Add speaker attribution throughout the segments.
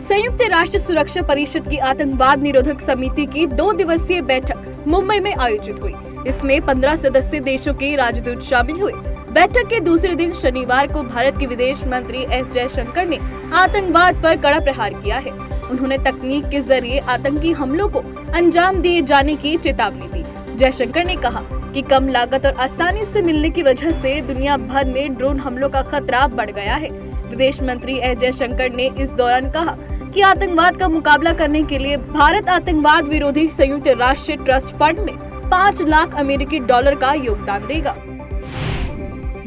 Speaker 1: संयुक्त राष्ट्र सुरक्षा परिषद की आतंकवाद निरोधक समिति की 2 दिवसीय बैठक मुंबई में आयोजित हुई। इसमें 15 सदस्य देशों के राजदूत शामिल हुए। बैठक के दूसरे दिन शनिवार को भारत के विदेश मंत्री एस जयशंकर ने आतंकवाद पर कड़ा प्रहार किया है। उन्होंने तकनीक के जरिए आतंकी हमलों को अंजाम दिए जाने की चेतावनी दी। जयशंकर ने कहा कि कम लागत और आसानी से मिलने की वजह से दुनिया भर में ड्रोन हमलों का खतरा बढ़ गया है। विदेश मंत्री एस जयशंकर ने इस दौरान कहा कि आतंकवाद का मुकाबला करने के लिए भारत आतंकवाद विरोधी संयुक्त राष्ट्र ट्रस्ट फंड में 5 लाख अमेरिकी डॉलर का योगदान देगा।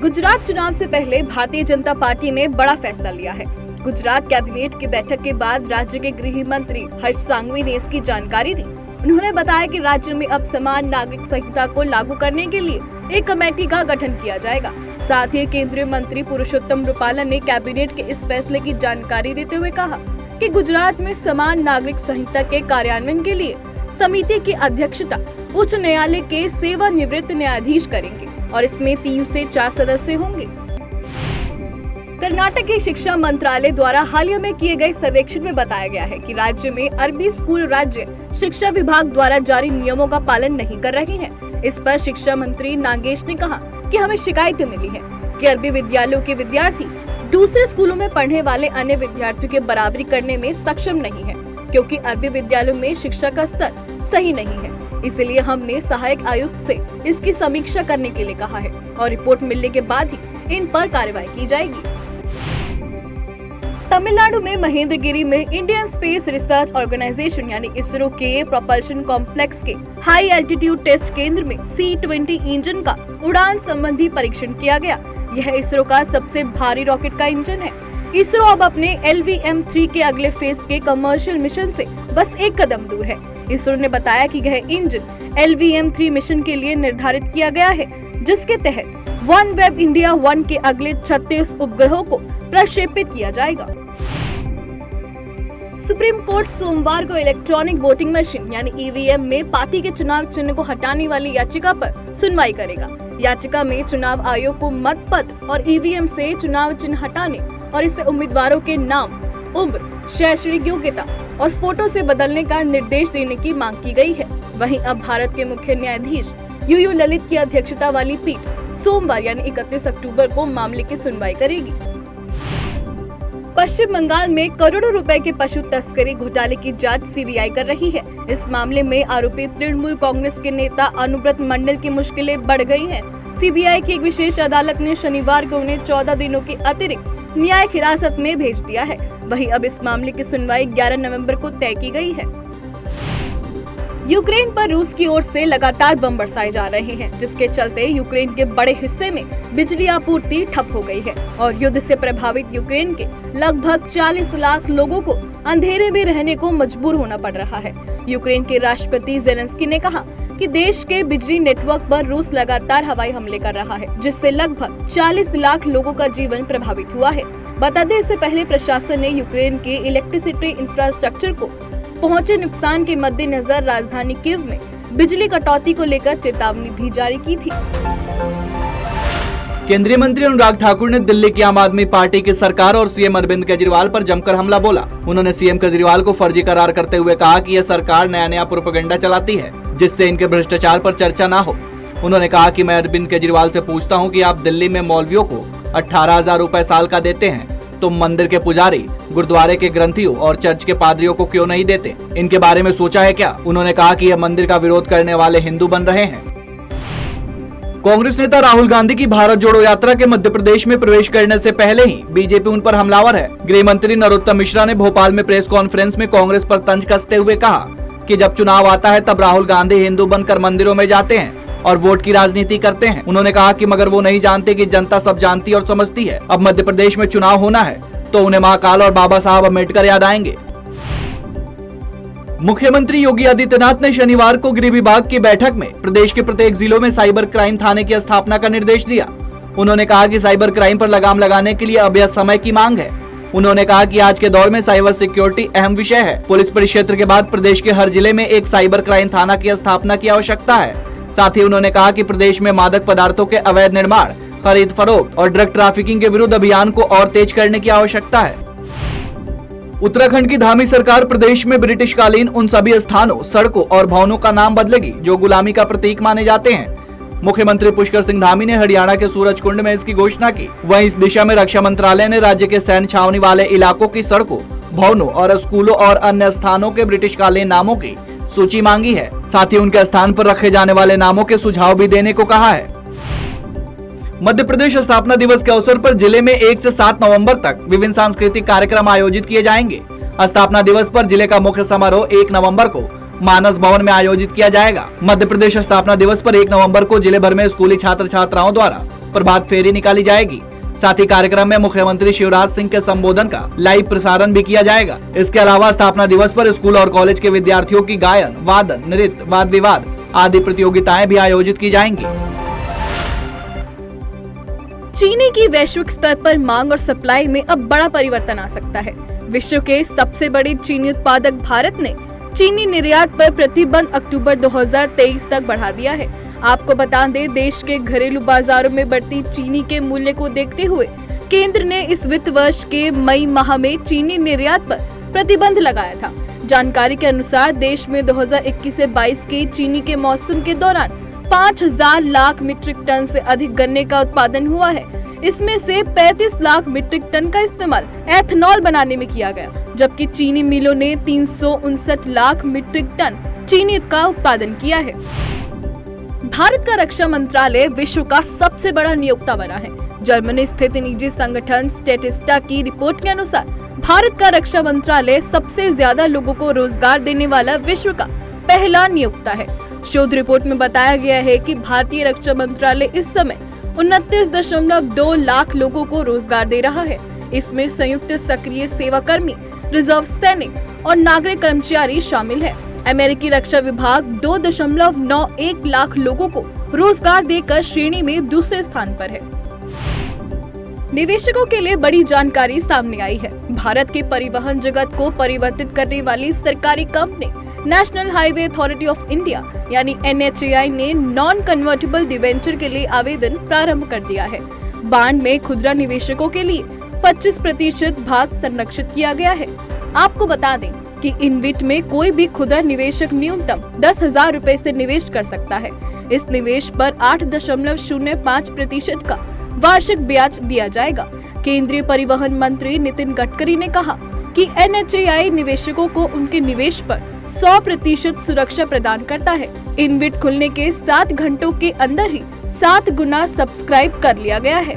Speaker 1: गुजरात चुनाव से पहले भारतीय जनता पार्टी ने बड़ा फैसला लिया है। गुजरात कैबिनेट की बैठक के बाद राज्य के गृह मंत्री हर्ष सांघवी ने इसकी जानकारी दी। उन्होंने बताया कि राज्य में अब समान नागरिक संहिता को लागू करने के लिए एक कमेटी का गठन किया जाएगा। साथ ही केंद्रीय मंत्री पुरुषोत्तम रूपाला ने कैबिनेट के इस फैसले की जानकारी देते हुए कहा कि गुजरात में समान नागरिक संहिता के कार्यान्वयन के लिए समिति की अध्यक्षता उच्च न्यायालय के सेवानिवृत्त न्यायाधीश करेंगे और इसमें 3 से 4 सदस्य होंगे। कर्नाटक के शिक्षा मंत्रालय द्वारा हाल में किए गए सर्वेक्षण में बताया गया है कि राज्य में अरबी स्कूल राज्य शिक्षा विभाग द्वारा जारी नियमों का पालन नहीं कर रहे हैं। इस पर शिक्षा मंत्री नागेश ने कहा कि हमें शिकायतें मिली है कि अरबी विद्यालयों के विद्यार्थी दूसरे स्कूलों में पढ़ने वाले अन्य विद्यार्थियों के बराबरी करने में सक्षम नहीं है, क्योंकि अरबी विद्यालयों में शिक्षा का स्तर सही नहीं है। इसलिए हमने सहायक आयुक्त से इसकी समीक्षा करने के लिए कहा है और रिपोर्ट मिलने के बाद ही इन पर कार्रवाई की जाएगी। तमिलनाडु में महेंद्रगिरी में इंडियन स्पेस रिसर्च ऑर्गेनाइजेशन यानी इसरो के प्रोपल्शन कॉम्प्लेक्स के हाई एल्टीट्यूड टेस्ट केंद्र में C-20 इंजन का उड़ान संबंधी परीक्षण किया गया। यह इसरो का सबसे भारी रॉकेट का इंजन है। इसरो अब अपने LVM-3 के अगले फेज के कमर्शियल मिशन से बस एक कदम दूर है। इसरो ने बताया कि यह इंजन LVM-3 मिशन के लिए निर्धारित किया गया है, जिसके तहत OneWeb India 1 के अगले 36 उपग्रहों को प्रक्षेपित किया जाएगा। सुप्रीम कोर्ट सोमवार को इलेक्ट्रॉनिक वोटिंग मशीन यानी EVM में पार्टी के चुनाव चिन्ह को हटाने वाली याचिका पर सुनवाई करेगा। याचिका में चुनाव आयोग को मतपत्र और EVM से चुनाव चिन्ह हटाने और इसे उम्मीदवारों के नाम, उम्र, शैक्षणिक योग्यता और फोटो से बदलने का निर्देश देने की मांग की गई है। वहीं अब भारत के मुख्य न्यायाधीश UU ललित की अध्यक्षता वाली पीठ सोमवार यानी 31 अक्टूबर को मामले की सुनवाई करेगी। पश्चिम बंगाल में करोड़ों रुपए के पशु तस्करी घोटाले की जांच CBI कर रही है। इस मामले में आरोपी तृणमूल कांग्रेस के नेता अनुब्रत मंडल की मुश्किलें बढ़ गई हैं। CBI की एक विशेष अदालत ने शनिवार को उन्हें 14 दिनों की अतिरिक्त न्यायिक हिरासत में भेज दिया है। वहीं अब इस मामले की सुनवाई 11 नवंबर को तय की गई है। यूक्रेन पर रूस की ओर से लगातार बम बरसाए जा रहे हैं, जिसके चलते यूक्रेन के बड़े हिस्से में बिजली आपूर्ति ठप हो गई है और युद्ध से प्रभावित यूक्रेन के लगभग 40 लाख लोगों को अंधेरे में रहने को मजबूर होना पड़ रहा है। यूक्रेन के राष्ट्रपति जेलेंस्की ने कहा कि देश के बिजली नेटवर्क पर रूस लगातार हवाई हमले कर रहा है, जिससे लगभग 40 लाख लोगों का जीवन प्रभावित हुआ है। बता दें, इससे पहले प्रशासन ने यूक्रेन के इलेक्ट्रिसिटी इंफ्रास्ट्रक्चर को पहुंचे नुकसान के मद्देनजर राजधानी कीव में बिजली कटौती को लेकर चेतावनी भी जारी की थी।
Speaker 2: केंद्रीय मंत्री अनुराग ठाकुर ने दिल्ली की आम आदमी पार्टी की सरकार और सीएम अरविंद केजरीवाल पर जमकर हमला बोला। उन्होंने सीएम केजरीवाल को फर्जी करार करते हुए कहा कि यह सरकार नया प्रोपेगेंडा चलाती है, जिससे इनके भ्रष्टाचार पर चर्चा न हो। उन्होंने कहा कि मैं अरविंद केजरीवाल से पूछता हूं कि आप दिल्ली में मौलवियों को 18,000 रुपए साल का देते हैं, तो मंदिर के पुजारी, गुरुद्वारे के ग्रंथियों और चर्च के पादरियों को क्यों नहीं देते? इनके बारे में सोचा है क्या? उन्होंने कहा कि यह मंदिर का विरोध करने वाले हिंदू बन रहे हैं। कांग्रेस नेता राहुल गांधी की भारत जोड़ो यात्रा के मध्य प्रदेश में प्रवेश करने से पहले ही बीजेपी उन पर हमलावर है। गृह मंत्री नरोत्तम मिश्रा ने भोपाल में प्रेस कॉन्फ्रेंस में कांग्रेस पर तंज कसते हुए कहा कि जब चुनाव आता है तब राहुल गांधी हिंदू बनकर मंदिरों में जाते हैं और वोट की राजनीति करते हैं। उन्होंने कहा कि मगर वो नहीं जानते कि जनता सब जानती और समझती है। अब मध्य प्रदेश में चुनाव होना है तो उन्हें महाकाल और बाबा साहब अम्बेडकर याद आएंगे। मुख्यमंत्री योगी आदित्यनाथ ने शनिवार को गृह विभाग की बैठक में प्रदेश के प्रत्येक जिलों में साइबर क्राइम थाने की स्थापना का निर्देश दिया। उन्होंने कहा कि साइबर क्राइम पर लगाम लगाने के लिए अब यह समय की मांग है। उन्होंने कहा कि आज के दौर में साइबर सिक्योरिटी अहम विषय है। पुलिस परिक्षेत्र के बाद प्रदेश के हर जिले में एक साइबर क्राइम थाना की स्थापना की आवश्यकता है। साथ ही उन्होंने कहा कि प्रदेश में मादक पदार्थों के अवैध निर्माण, खरीद फरोख्त और ड्रग ट्रैफिकिंग के विरुद्ध अभियान को और तेज करने की आवश्यकता है। उत्तराखंड की धामी सरकार प्रदेश में ब्रिटिश कालीन उन सभी स्थानों, सड़कों और भवनों का नाम बदलेगी जो गुलामी का प्रतीक माने जाते हैं। मुख्यमंत्री पुष्कर सिंह धामी ने हरियाणा के सूरजकुंड में इसकी घोषणा की। वहीं इस दिशा में रक्षा मंत्रालय ने राज्य के सैन्य छावनी वाले इलाकों की सड़कों, भवनों और स्कूलों और अन्य स्थानों के ब्रिटिश कालीन नामों की सूची मांगी है। साथ ही उनके स्थान पर रखे जाने वाले नामों के सुझाव भी देने को कहा है। मध्य प्रदेश स्थापना दिवस के अवसर पर जिले में 1 से 7 नवंबर तक विभिन्न सांस्कृतिक कार्यक्रम आयोजित किए जाएंगे। स्थापना दिवस पर जिले का मुख्य समारोह 1 नवंबर को मानस भवन में आयोजित किया जाएगा। मध्य प्रदेश स्थापना दिवस पर 1 नवंबर को जिले भर में स्कूली छात्र छात्राओं द्वारा प्रभात फेरी निकाली जाएगी। साथ ही कार्यक्रम में मुख्यमंत्री शिवराज सिंह के संबोधन का लाइव प्रसारण भी किया जाएगा। इसके अलावा स्थापना दिवस पर स्कूल और कॉलेज के विद्यार्थियों की गायन, वादन, नृत्य, वाद विवाद आदि प्रतियोगिताएं भी आयोजित की जाएंगी।
Speaker 1: चीनी की वैश्विक स्तर पर मांग और सप्लाई में अब बड़ा परिवर्तन आ सकता है। विश्व के सबसे बड़े चीनी उत्पादक भारत ने चीनी निर्यात पर प्रतिबंध अक्टूबर 2023 तक बढ़ा दिया है। आपको बता दें, देश के घरेलू बाजारों में बढ़ती चीनी के मूल्य को देखते हुए केंद्र ने इस वित्त वर्ष के मई माह में चीनी निर्यात पर प्रतिबंध लगाया था। जानकारी के अनुसार देश में 2021 से 22 के चीनी के मौसम के दौरान 5,000 लाख मीट्रिक टन से अधिक गन्ने का उत्पादन हुआ है। इसमें से 35 लाख मीट्रिक टन का इस्तेमाल एथेनॉल बनाने में किया गया, जबकि चीनी मिलों ने 359 लाख मीट्रिक टन चीनी का उत्पादन किया है। भारत का रक्षा मंत्रालय विश्व का सबसे बड़ा नियोक्ता बना है। जर्मनी स्थित निजी संगठन स्टेटिस्टा की रिपोर्ट के अनुसार भारत का रक्षा मंत्रालय सबसे ज्यादा लोगों को रोजगार देने वाला विश्व का पहला नियोक्ता है। शोध रिपोर्ट में बताया गया है कि भारतीय रक्षा मंत्रालय इस समय 29.2 लाख लोगों को रोजगार दे रहा है। इसमें संयुक्त सक्रिय सेवा कर्मी, रिजर्व सैनिक और नागरिक कर्मचारी शामिल है। अमेरिकी रक्षा विभाग 2.91 लाख लोगों को रोजगार देकर श्रेणी में दूसरे स्थान पर है। निवेशकों के लिए बड़ी जानकारी सामने आई है। भारत के परिवहन जगत को परिवर्तित करने वाली सरकारी company national highway authority of India यानी NHAI ने नॉन कन्वर्टेबल डिवेंचर के लिए आवेदन प्रारंभ कर दिया है। बांड में खुदरा निवेशकों के लिए 25% भाग संरक्षित किया गया है। आपको बता दें कि इनविट में कोई भी खुदरा निवेशक न्यूनतम 10,000 रुपए से निवेश कर सकता है। इस निवेश पर 8.05% का वार्षिक ब्याज दिया जाएगा। केंद्रीय परिवहन मंत्री नितिन गडकरी ने कहा कि NHAI निवेशकों को उनके निवेश पर 100% सुरक्षा प्रदान करता है। इनविट खुलने के 7 घंटों के अंदर ही 7 गुना सब्सक्राइब कर लिया गया है।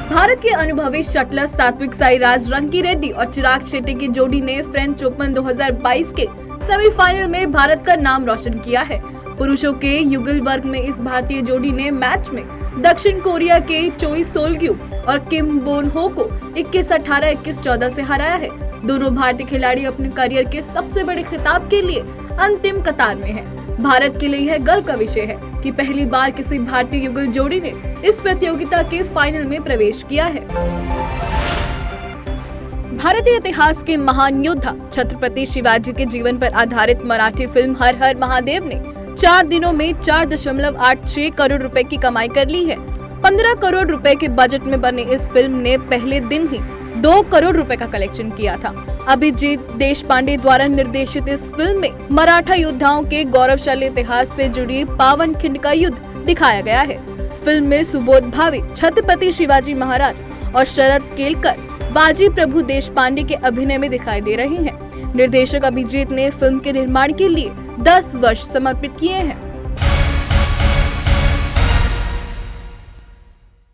Speaker 1: भारत के अनुभवी शटलर सात्विक साईराज रंकीरेड्डी और चिराग शेट्टी की जोड़ी ने फ्रेंच ओपन 2022 के सेमीफाइनल में भारत का नाम रोशन किया है। पुरुषों के युगल वर्ग में इस भारतीय जोड़ी ने मैच में दक्षिण कोरिया के चोई सोलग्यू और किम बोन हो को 21-18, 21-14 से हराया है। दोनों भारतीय खिलाड़ी अपने करियर के सबसे बड़े खिताब के लिए अंतिम कतार में हैं। भारत के लिए यह गर्व का विषय है कि पहली बार किसी भारतीय युगल जोड़ी ने इस प्रतियोगिता के फाइनल में प्रवेश किया है। भारतीय इतिहास के महान योद्धा छत्रपति शिवाजी के जीवन पर आधारित मराठी फिल्म हर हर महादेव ने 4 दिनों में 4.86 करोड़ रुपए की कमाई कर ली है। 15 करोड़ रुपए के बजट में बने इस फिल्म ने पहले दिन ही 2 करोड़ रुपए का कलेक्शन किया था। अभिजीत देशपांडे द्वारा निर्देशित इस फिल्म में मराठा योद्धाओं के गौरवशाली इतिहास से जुड़ी पावन खिंड का युद्ध दिखाया गया है। फिल्म में सुबोध भावे, छत्रपति शिवाजी महाराज और शरद केलकर बाजी प्रभु देशपांडे के अभिनय में दिखाई दे रहे हैं। निर्देशक अभिजीत ने फिल्म के निर्माण के लिए 10 वर्ष समर्पित किए हैं।